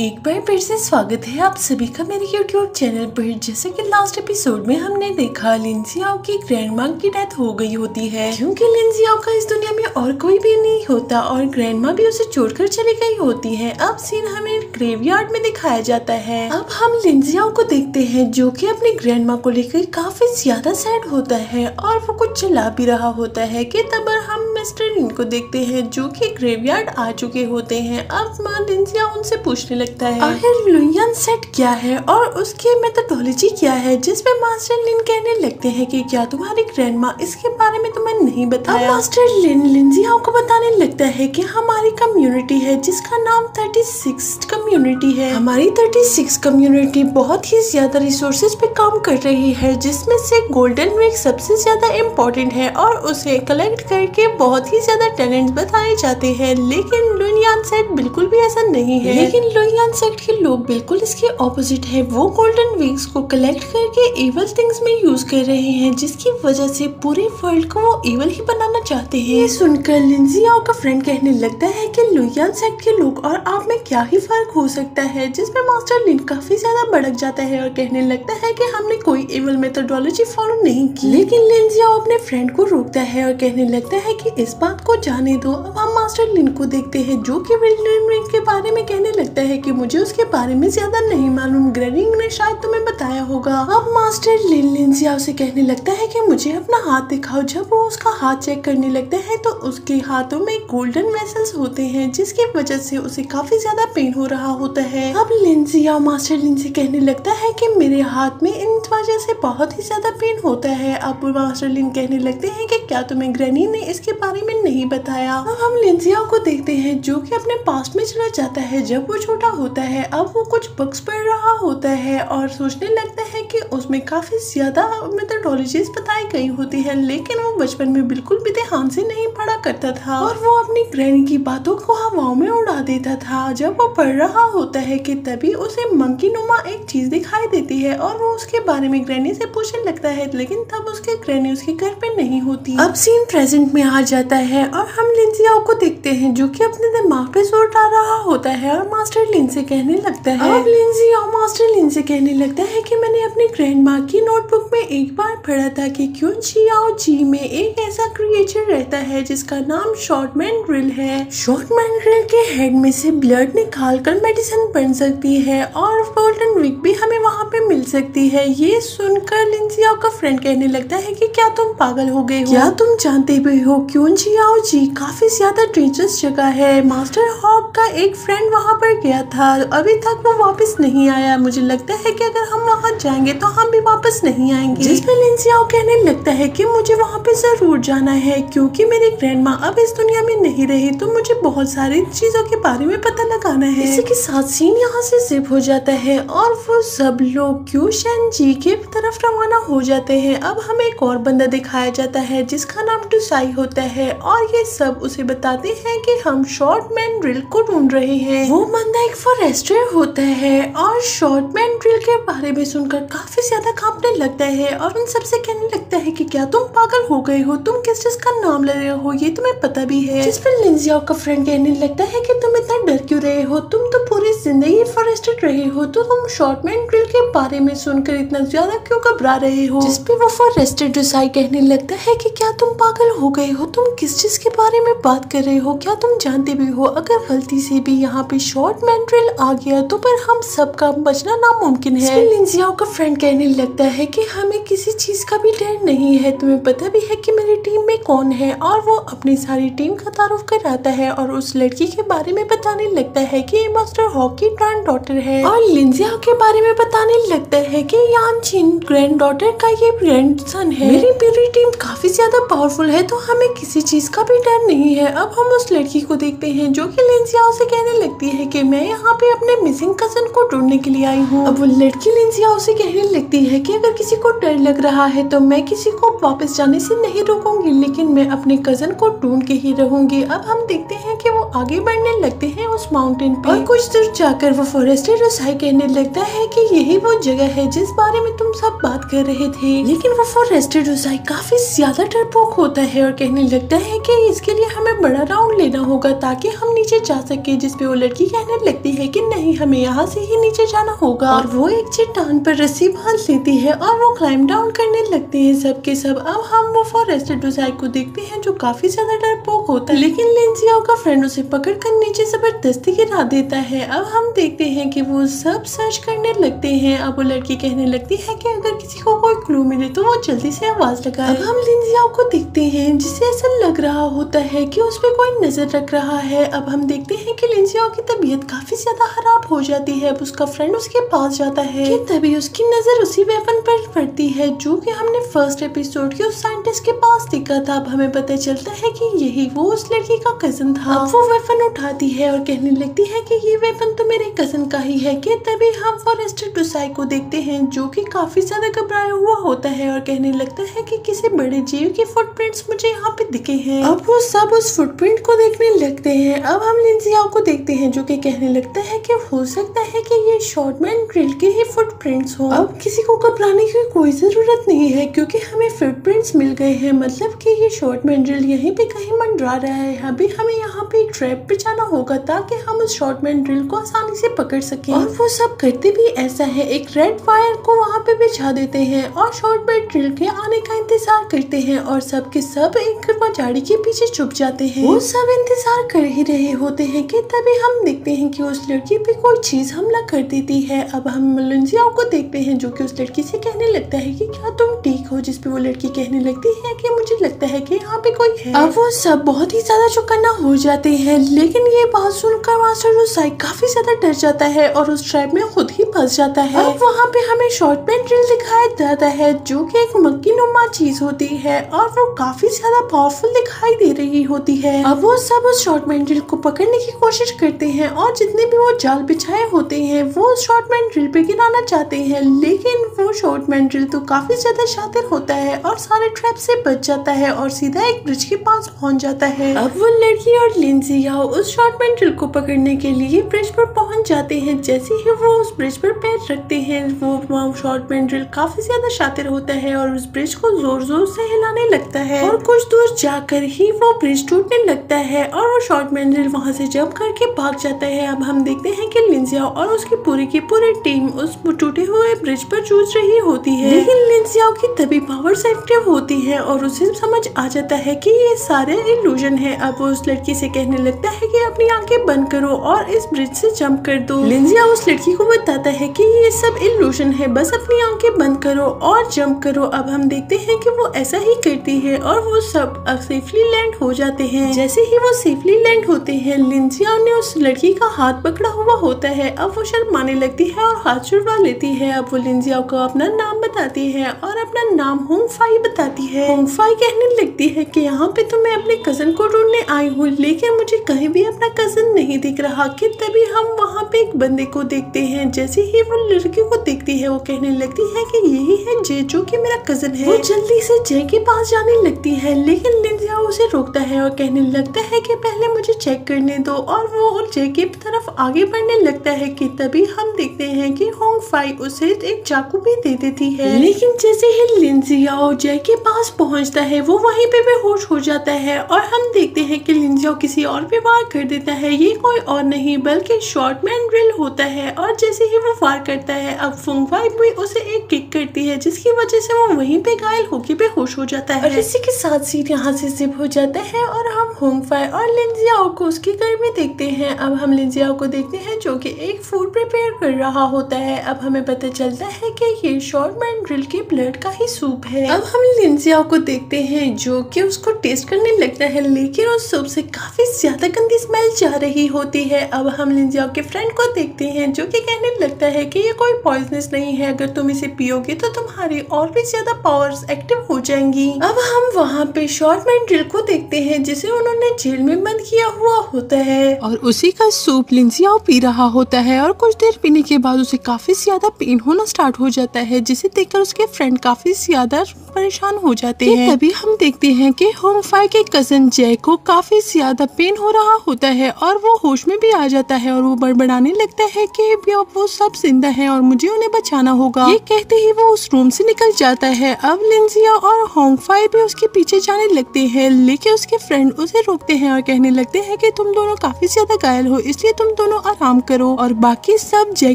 एक बार फिर से स्वागत है आप सभी का मेरे YouTube चैनल पर। जैसे कि लास्ट एपिसोड में हमने देखा लिंजियाओ की ग्रैंडमा की डेथ हो गई होती है, क्योंकि लिंजियाओ का इस दुनिया में और कोई भी नहीं होता और ग्रैंडमा भी उसे छोड़कर चली गई होती है। अब सीन हमें ग्रेवयार्ड में दिखाया जाता है। अब हम लिंजियाओ को देखते हैं जो कि अपनी ग्रैंडमा को लेकर काफी ज्यादा सैड होता है और वो कुछ चिल्ला भी रहा होता है कि तब हम मिस्टर लिन को देखते हैं जो कि ग्रेवयार्ड आ चुके होते हैं। अब माँ लिंजियाओ उनसे पूछने लगता है आखिर लुइयान सेट क्या है और उसकी मेथोडोलॉजी क्या है, जिसपे मास्टर लिन कहने लगते हैं कि क्या तुम्हारी ग्रैंडमा इसके बारे में तुम्हें नहीं बताया। मास्टर लिन लिंजियाओ को बताने लगता है कि हमारी कम्युनिटी है जिसका नाम 36 कम्युनिटी है। हमारी 36 कम्युनिटी बहुत ही ज्यादा रिसोर्सेज पे काम कर रही है, जिसमें से गोल्डन वीक सबसे ज्यादा इम्पोर्टेंट है और उसे कलेक्ट करके बहुत ही ज्यादा टैलेंट्स बताए जाते हैं। लेकिन लुइयान सेट बिल्कुल भी ऐसा नहीं है। लेकिन लुइयान सेट के लोग बिल्कुल इसके ऑपोजिट है। वो गोल्डन वीक्स को कलेक्ट करके इवल थिंग्स में यूज कर रहे हैं, जिसकी वजह से पूरे वर्ल्ड को वो इवल ही बनाना चाहते हैं। ये सुनकर लिंजियाओ का फ्रेंड कहने लगता है कि लुइयान सेट के लोग और आप में क्या ही फर्क हो सकता है, जिसमें मास्टर लिन काफी ज्यादा भड़क जाता है और कहने लगता है कि हमने कोई इवल मेथोडोलॉजी फॉलो नहीं की। लेकिन लिंजियाओ अपने फ्रेंड को रोकता है और कहने लगता है कि इस बात को जाने दो। अब हम मास्टर लिन को देखते हैं जो कि गोल्डन वीक के बारे में कहने लगता है कि मुझे उसके बारे में ज्यादा नहीं मालूम, ग्रैनी ने शायद तुम्हें बताया होगा। अब मास्टर लिन लिंजियाओ से कहने लगता है कि मुझे अपना हाथ दिखाओ। जब वो उसका हाथ चेक करने लगता है तो उसके हाथों में गोल्डन वेसल्स होते हैं, जिसकी वजह से उसे काफी ज्यादा पेन हो रहा होता है। अब लिंजियाओ मास्टर लिन से कहने लगता है कि मेरे हाथ में इन वजह से बहुत ही ज्यादा पेन होता है। अब मास्टर लिन कहने लगते हैं कि क्या तुम्हें ग्रैनी ने इसके बारे में नहीं बताया। अब हम लिंजियाओ को देखते हैं जो कि अपने पास्ट में चला जाता है जब वो छोटा होता है। अब वो कुछ बुक्स पढ़ रहा होता है और सोचने लगता है कि उसमें काफी ज्यादा मेथोडोलॉजीज बताई गई होती है, लेकिन वो बचपन में बिल्कुल भी ध्यान से नहीं पढ़ा करता था और वो अपनी ग्रैनी की बातों को हवाओं में उड़ा देता था। जब वो पढ़ रहा होता है कि तभी उसे मंकी नुमा एक चीज दिखाई देती है और वो उसके बारे में ग्रैनी से पूछने लगता है, लेकिन तब उसके ग्रैनी उसके घर पे नहीं होती। अब सीन प्रेजेंट में आ जाता है और हम लिंजियाओ को देखते हैं जो कि अपने दिमाग पे जोर डाल रहा होता है और मास्टर लिन से कहने लगता है। अब लिंजियाओ मास्टर लिन से कहने लगता है कि मैंने अपनी ग्रैंडमा की नोटबुक में एक बार पढ़ा था कि क्यों जियाओ जी में एक ऐसा क्रिएचर रहता है जिसका नाम शॉर्टमैन ड्रिल है। शॉर्टमैन ड्रिल के हेड में से ब्लड निकालकर मेडिसिन बन सकती है और गोल्डन वीक भी हमें वहाँ पे मिल सकती है। ये सुनकर लिंजियाओ का फ्रेंड कहने लगता है कि क्या तुम पागल हो गए हो? क्या तुम जानते भी हो क्यों जियाओ जी काफी ज्यादा डेंजरस जगह है। मास्टर हॉक का एक फ्रेंड वहाँ पर गया था, अभी तक वो वापस नहीं आया। मुझे लगता है कि अगर हम वहाँ जाएंगे तो हम भी वापस नहीं आएंगे। जिसमें लिंजियाओ कहने लगता है कि मुझे वहाँ पे जरूर जाना है क्योंकि मेरी ग्रैंडमा अब इस दुनिया में नहीं रही, तो मुझे बहुत सारी चीजों के बारे में पता लगाना है। इसी के साथ सीन यहाँ से जिप हो जाता है और वो सब लोग क्यूशन जी के तरफ रवाना हो जाते हैं। अब हमें एक और बंदा दिखाया जाता है जिसका नाम टुसाई होता है और ये सब उसे बताते हैं कि हम शॉर्टमैन ड्रिल को ढूंढ रहे हैं। वो बंदा एक फॉरेस्टर होता है और शॉर्टमैन ड्रिल के बारे में सुनकर काफी ज्यादा कांपने लगता है और उन सबसे कहने लगता है कि क्या तुम पागल हो गए हो, तुम किस चीज का नाम ले रहे हो, ये तुम्हें पता भी है। जिस पर लिंजियाओ का फ्रेंड कहने लगता है कि तुम इतना डर क्यों रहे हो, तुम तो पूरी जिंदगी फॉरेस्टर रहे हो, तो तुम शॉर्टमैन ड्रिल के बारे में सुनकर इतना ज्यादा क्यों घबरा रहे हो। जिस पे वो फॉरेस्टर टुसाई कहने लगता है कि क्या तुम पागल हो गए हो, तुम किस चीज के बारे में बात कर रहे हो, क्या तुम जानते भी हो अगर गलती से भी यहाँ पे शॉर्टमैन ड्रिल आ गया तो पर हम सबका बचना नामुमकिन है। लिंजियाओ का फ्रेंड कहने लगता है कि हमें किसी चीज का भी डर नहीं है, तुम्हें पता भी है कि मेरी टीम में कौन है। और वो अपनी सारी टीम का तारुफ कराता है और उस लड़की के बारे में बताने लगता है कि ये मास्टर हॉक की ग्रैंड डॉटर है और लिंजियाओ के बारे में बताने लगता है कि यान छिन ग्रैंड डॉटर का ये ग्रैंड सन है। मेरी पूरी टीम काफी ज्यादा पावरफुल है तो हमें किसी चीज का भी डर नहीं है। अब हम उस लड़की को देखते हैं जो कि लिंजियाओ से कहने लगती है कि मैं यहाँ पे अपने मिसिंग कजन को ढूंढने के लिए आई हूँ। अब वो लड़की लिंजियाओ से कहने लगती है कि अगर किसी को डर लग रहा है तो मैं किसी को वापस जाने से नहीं रोकूंगी, लेकिन मैं अपने कजन को ढूंढ के ही रहूंगी। अब हम देखते हैं कि वो आगे बढ़ने लगते हैं उस माउंटेन पे और कुछ दूर जाकर वो फॉरेस्टर रोसाई कहने लगता है कि यही वो जगह है जिस बारे में तुम सब बात कर रहे थे। लेकिन वो फॉरेस्टर रोसाई काफी ज्यादा डरपोक होता है और कहने लगता है कि इसके लिए हमें बड़ा राउंड लेना होगा ताकि हम नीचे जा सके, जिसपे वो लड़की कहने लगती है कि नहीं, हमें यहाँ से ही नीचे जाना होगा। और वो एक चट्टान पर रस्सी बांध लेती है और वो क्लाइम डाउन करने लगते हैं सब के सब। अब हम वो फॉरेस्टर रोसाई को देखते हैं जो काफी ज्यादा डरपोक होता है, लेकिन लिंजियाओ का फ्रेंड उसे पकड़ कर नीचे जबरदस्ती गिरा देता है। अब हम देखते हैं कि वो सब सर्च करने लगते हैं। अब वो लड़की कहने लगती है कि अगर किसी को कोई क्लू मिले तो वो जल्दी से आवाज लगाए। अब हम लिंजियाओ को देखते हैं जिसे ऐसा लग रहा होता है कि उस पर कोई नजर रख रहा है। अब हम देखते हैं कि लिंजियाओ की तबीयत काफी ज्यादा खराब हो जाती है। अब उसका फ्रेंड उसके पास जाता है कि तभी उसकी नजर उसी वेपन पर पड़ती है जो कि हमने फर्स्ट एपिसोड के उस साइंटिस्ट के पास देखा था। अब हमें पता चलता है कि यही वो उस लड़की का कजन था। अब वो वेपन उठाती है और कहने लगती है कि ये वेपन तो मेरे कजन का ही है। कि तभी हम फॉरेस्टर रोसाई को देखते हैं जो कि काफी ज्यादा घबराया हुआ होता है और कहने लगता है कि किसी बड़े जीव के फुटप्रिंट्स मुझे यहाँ पे दिखे हैं। अब वो सब उस फुटप्रिंट को देखने लगते हैं। अब हम लिंजियाओ को देखते हैं जो कि कहने लगता है कि हो सकता है कि ये शॉर्टमैन ड्रिल के ही फुटप्रिंट्स हो। अब किसी को घबराने की कोई जरूरत नहीं है क्योंकि हमें फुटप्रिंट्स मिल गए हैं, मतलब कि ये शॉर्टमैन ड्रिल यहीं पे कहीं मंडरा रहा है। अभी हमें यहाँ पे एक ट्रैप पे जाना होगा ताकि हम उस शॉर्टमैन ड्रिल को आसानी से पकड़ सकें। और वो सब करते भी ऐसा है, एक रेड वायर को वहाँ पे बिछा देते हैं और शॉर्टमैन ड्रिल के आने का इंतजार करते हैं और सब के सब एक झाड़ी के पीछे छुप जाते हैं। वो सब इंतजार कर ही रहे होते हैं कि तभी हम देखते हैं कि उस लड़की पे कोई चीज हमला कर देती है। अब हम लिंजियाओ को देखते हैं जो कि उस लड़की से कहने लगता है कि क्या तुम ठीक हो, जिसपे वो लड़की कहने लगती है कि मुझे लगता है कि यहाँ पे कोई है। अब वो सब बहुत ही ज्यादा चौकन्ना हो जाते हैं, लेकिन ये बात सुनकर मास्टर रोसाई काफी ज्यादा डर जाता है और उस ट्रैप में खुद ही फंस जाता है। अब वहाँ पे हमें शॉर्टमैन ड्रिल दिखाया जाता है जो कि एक मक्की नुमा चीज होती है और वो काफी ज्यादा पावरफुल दिखाई दे रही होती है। अब वो सब उस शॉर्टमैन ड्रिल को पकड़ने की कोशिश करते हैं और जितने भी वो जाल बिछाए होते हैं वो शॉर्टमैन ड्रिल पे गिराना चाहते हैं, लेकिन वो शॉर्टमैन ड्रिल तो काफी ज्यादा शातिर होता है और सारे ट्रैप से बच जाता है और सीधा एक ब्रिज के पास पहुंच जाता है। अब वो लड़की और लिंजियाओ उस शॉर्टमैन ड्रिल को पकड़ने के लिए ब्रिज पर पहुंच जाते हैं। जैसे ही वो उस ब्रिज पर पैर रखते हैं वो शॉर्टमैन ड्रिल काफी ज्यादा शातिर होता है और उस ब्रिज को जोर जोर से हिलाने लगता है और कुछ दूर जाकर ही वो ब्रिज टूटने लगता है और वो शॉर्टमैन ड्रिल वहां से जंप करके भाग जाता है। अब हम देखते हैं कि लिंजियाओ और उसकी पूरी की पूरी टीम उस टूटे हुए ब्रिज पर जूझ रही होती है, लेकिन लिंजियाओ की तभी पावर्स एक्टिव होती है और उसे समझ आ जाता है कि ये सारे इल्यूजन है। अब वो उस लड़की से कहने लगता है कि अपनी आंखें बंद करो और इस ब्रिज से जंप कर दो। लिंजियाओ उस लड़की को बताता है कि ये सब इल्यूजन है, बस अपनी आंखें बंद करो और जंप करो। अब हम देखते हैं कि वो ऐसा ही करती है और वो सब सेफली लैंड हो जाते हैं। जैसे ही वो सेफली लैंड होते हैं लिंजियाओ ने उस लड़की का हाथ पकड़ा हुआ होता है। अब वो शर्माने लगती है और हाथ छुड़वा लेती है। अब वो लिंजियाओ को अपना नाम बताती है और अपना नाम होंगफाई बताती है। होंगफाई कहने लगती है कि यहाँ पे तो मैं अपने कजन को ढूंढने आई हूँ, लेकिन मुझे कहीं भी अपना कजन नहीं दिख रहा। कि तभी हम वहाँ पे एक बंदे को देखते हैं। जैसे ही वो लड़की को देखती है वो कहने लगती है कि यही है जे जो कि मेरा कजन है। वो जल्दी से जे के पास जाने लगती है, लेकिन लिंजियाओ उसे रोकता है और कहने लगता है कि पहले मुझे चेक करने दो और वो जे के तरफ आगे बढ़ने लगता है। कि तभी हम देखते हैं कि होंगफाई उसे एक चाकू भी दे देती है, लेकिन जैसे ही लिंजियाओ जे के पास पहुंचता है वो वहीं पे बेहोश हो जाता है और हम देखते हैं कि लिंजियाओ किसी और पे वार कर देता है। ये कोई और नहीं बल्कि शॉर्टमैन ड्रिल होता है और जैसे ही वो वार करता है अब होंगफाई भी उसे एक किक करती है जिसकी वजह से वो वहीं पे घायल होकर बेहोश हो जाता है। और इसी के साथ सीट यहाँ से जिप हो जाता है और हम होंगफाई और लिंजियाओ को उसके घर में देखते हैं। अब हम लिंजियाओ को देखते हैं जो कि एक फूड प्रिपेयर कर रहा होता है। अब हमें पता चलता है कि ये शॉर्टमैन ड्रिल के ब्लड का ही सूप है। अब हम लिंजियाओ को देखते हैं जो कि उसको टेस्ट करने लगता है, लेकिन उस सूप से काफी ज्यादा गंदी स्मेल जा रही होती है। अब हम लिंजियाओ के फ्रेंड को देखते हैं जो कि कहने लगता है कि ये कोई पॉइजनस नहीं है, अगर तुम इसे पियोगे तो तुम्हारी और भी ज्यादा पावर्स एक्टिव हो जाएंगी। अब हम वहाँ पे शॉर्टमैन ड्रिल को देखते हैं जिसे उन्होंने जेल में बंद किया हुआ होता है और उसी का सूप लिंजियाओ पी रहा होता है और कुछ देर पीने के बाद उसे काफी ज्यादा पेन होना स्टार्ट हो जाता है, जिसे देखकर उसके फ्रेंड काफी ज्यादा परेशान हो जाते हैं। तभी हम देखते हैं कि होंगफाई के कजन जय को काफी ज्यादा पेन हो रहा होता है और वो होश में भी आ जाता है और वो बड़बड़ाने लगता है कि वो सब जिंदा है और मुझे उन्हें बचाना होगा। ये कहते ही वो उस रूम से निकल जाता है। अब लिंजिया और होंगफाई भी उसके पीछे जाने लगते हैं, लेकिन उसके फ्रेंड उसे रोकते हैं और कहने लगते हैं कि तुम दोनों काफी ज्यादा घायल हो, इसलिए तुम दोनों आराम करो। और बाकी सब जय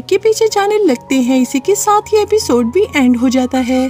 के पीछे जाने लगते हैं। इसी के साथ ये एपिसोड भी एंड हो जाता है।